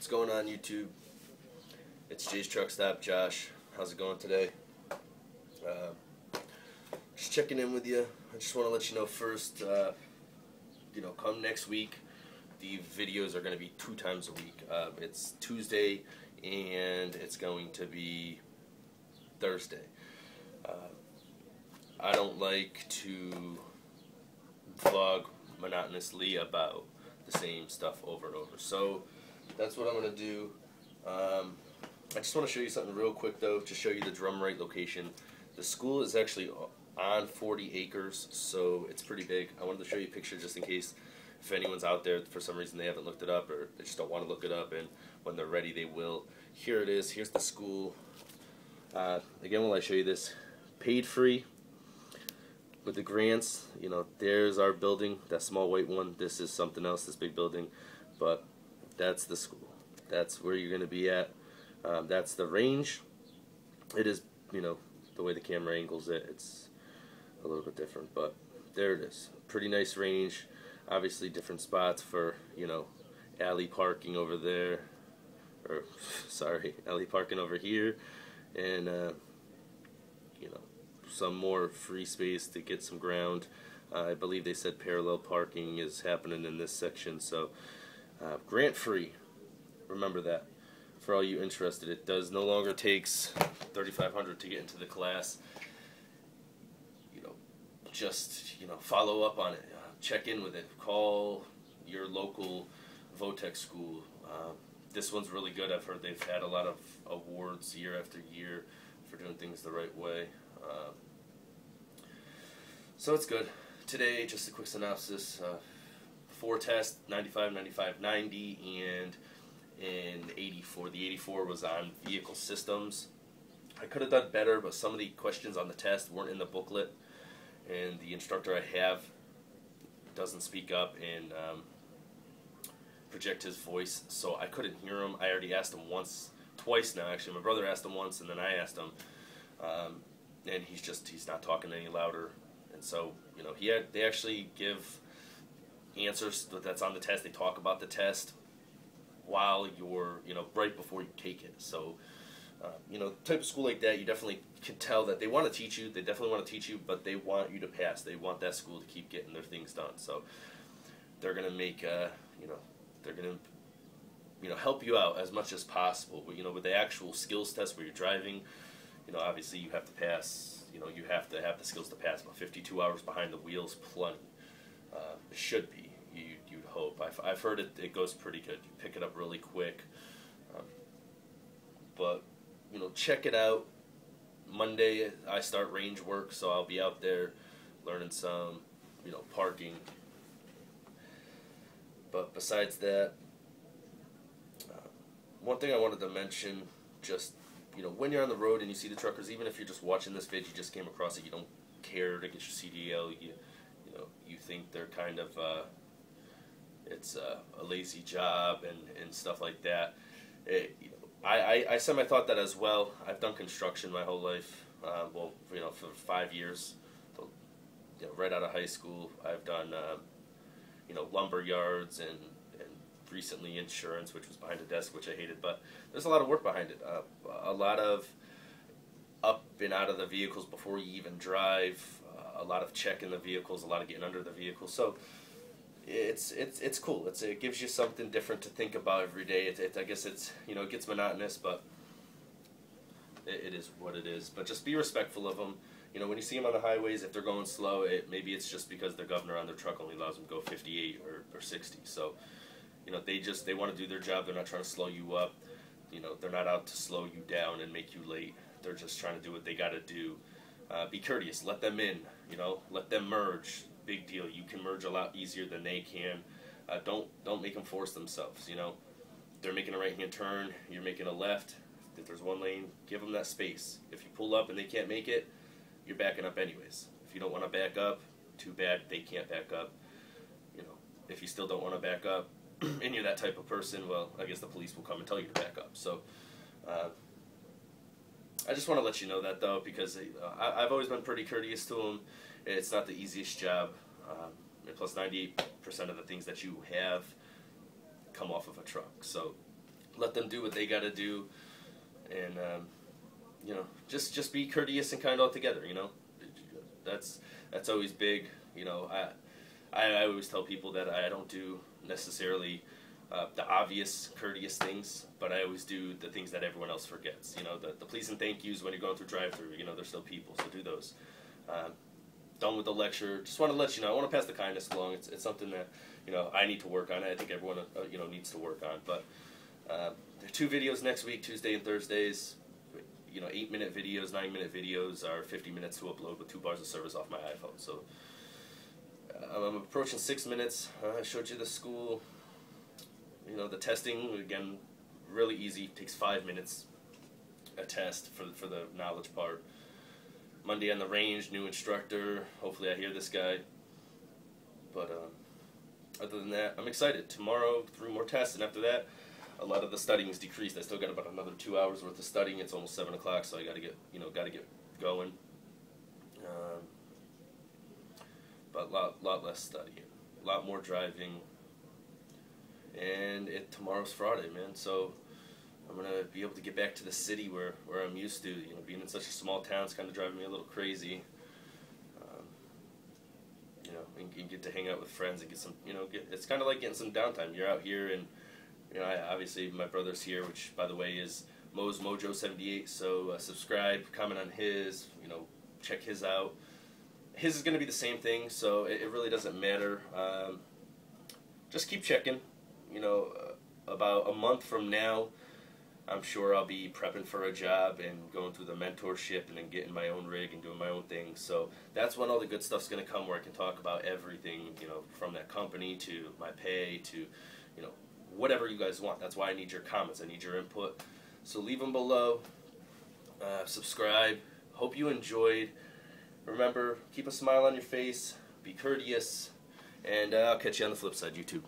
What's going on, YouTube? It's Jay's Truck Stop. Josh, how's it going today? Just checking in with you. I just want to let you know first, come next week, the videos are going to be 2 times a week. It's Tuesday and it's going to be Thursday. I don't like to vlog monotonously about the same stuff over and over. So that's what I'm going to do. I just want to show you something real quick though, to show you the Drumright location. The school is actually on 40 acres, so it's pretty big. I wanted to show you a picture just in case if anyone's out there for some reason they haven't looked it up or they just don't want to look it up, and when they're ready they will. Here it is. Here's the school. Again, while I show you this, paid free with the grants. There's our building, that small white one. This is something else, this big building, but that's the school. That's where you're going to be at. That's the range. It is, the way the camera angles it, it's a little bit different, but there it is. Pretty nice range. Obviously different spots for, alley parking over there, or sorry, alley parking over here, and some more free space to get some ground. I believe they said parallel parking is happening in this section, so grant free. Remember that. For all you interested, it does no longer takes $3,500 to get into the class. Just follow up on it. Check in with it. Call your local Votech school. This one's really good. I've heard they've had a lot of awards year after year for doing things the right way. So it's good. Today, just a quick synopsis. 4 tests, 95, 95, 90, and in 84. The 84 was on vehicle systems. I could have done better, but some of the questions on the test weren't in the booklet, and the instructor I have doesn't speak up and project his voice, so I couldn't hear him. I already asked him twice now actually. My brother asked him once, and then I asked him, and he's not talking any louder. And so they actually give answers that's on the test. They talk about the test while you're right before you take it. So type of school like that, you definitely can tell that they want to teach you. They definitely want to teach you, but they want you to pass. They want that school to keep getting their things done. So they're gonna make they're gonna help you out as much as possible. But with the actual skills test where you're driving, obviously you have to pass. You have to have the skills to pass. About 52 hours behind the wheels, plenty. It should be. You'd hope. I've heard it goes pretty good. You pick it up really quick. But check it out. Monday I start range work, so I'll be out there learning some, parking. But besides that, one thing I wanted to mention, just when you're on the road and you see the truckers, even if you're just watching this vid, you just came across it, you don't care to get your CDL, you think they're kind of it's a lazy job and stuff like that. I semi-thought that as well. I've done construction my whole life, for 5 years. So, right out of high school, I've done lumber yards and recently insurance, which was behind a desk, which I hated. But there's a lot of work behind it. A lot of up and out of the vehicles before you even drive. A lot of checking the vehicles. A lot of getting under the vehicles. So it's cool. It gives you something different to think about every day. I guess it gets monotonous, but it is what it is. But just be respectful of them. When you see them on the highways, if they're going slow, maybe it's just because their governor on their truck only allows them to go 58 or 60. So they want to do their job. They're not trying to slow you up. They're not out to slow you down and make you late. They're just trying to do what they got to do. Be courteous. Let them in. Let them merge. Big deal. You can merge a lot easier than they can. Don't make them force themselves. They're making a right-hand turn. You're making a left. If there's one lane, give them that space. If you pull up and they can't make it, you're backing up anyways. If you don't want to back up, too bad. They can't back up. If you still don't want to back up, and you're that type of person, well, I guess the police will come and tell you to back up. So I just want to let you know that, though, because I've always been pretty courteous to them. It's not the easiest job. And plus 98% of the things that you have come off of a truck. So let them do what they got to do, and just be courteous and kind all together. That's always big. I always tell people that I don't do necessarily the obvious courteous things, but I always do the things that everyone else forgets. The please and thank yous when you're going through drive-through. They're still people, so do those. Done with the lecture. Just want to let you know. I want to pass the kindness along. It's something that I need to work on. I think everyone needs to work on. But there are 2 videos next week, Tuesday and Thursdays. 8-minute videos, 9-minute videos are 50 minutes to upload with 2 bars of service off my iPhone. So I'm approaching 6 minutes. I showed you the school. The testing, again, really easy. Takes 5 minutes. A test for the knowledge part. Monday on the range, new instructor. Hopefully I hear this guy. But other than that, I'm excited. Tomorrow, 3 more tests, and after that, a lot of the studying is decreased. I still got about another 2 hours worth of studying. It's almost 7 o'clock, so I got to get going. But a lot less studying, a lot more driving. And tomorrow's Friday, man. So I'm gonna be able to get back to the city where I'm used to. Being in such a small town is kind of driving me a little crazy. And get to hang out with friends and get some. It's kind of like getting some downtime. You're out here, and obviously my brother's here, which by the way is Mo's Mojo 78. So subscribe, comment on his. Check his out. His is gonna be the same thing, so it really doesn't matter. Just keep checking. About a month from now, I'm sure I'll be prepping for a job and going through the mentorship and then getting my own rig and doing my own thing. So that's when all the good stuff's going to come, where I can talk about everything, from that company to my pay to, whatever you guys want. That's why I need your comments. I need your input. So leave them below. Subscribe. Hope you enjoyed. Remember, keep a smile on your face. Be courteous. And I'll catch you on the flip side, YouTube.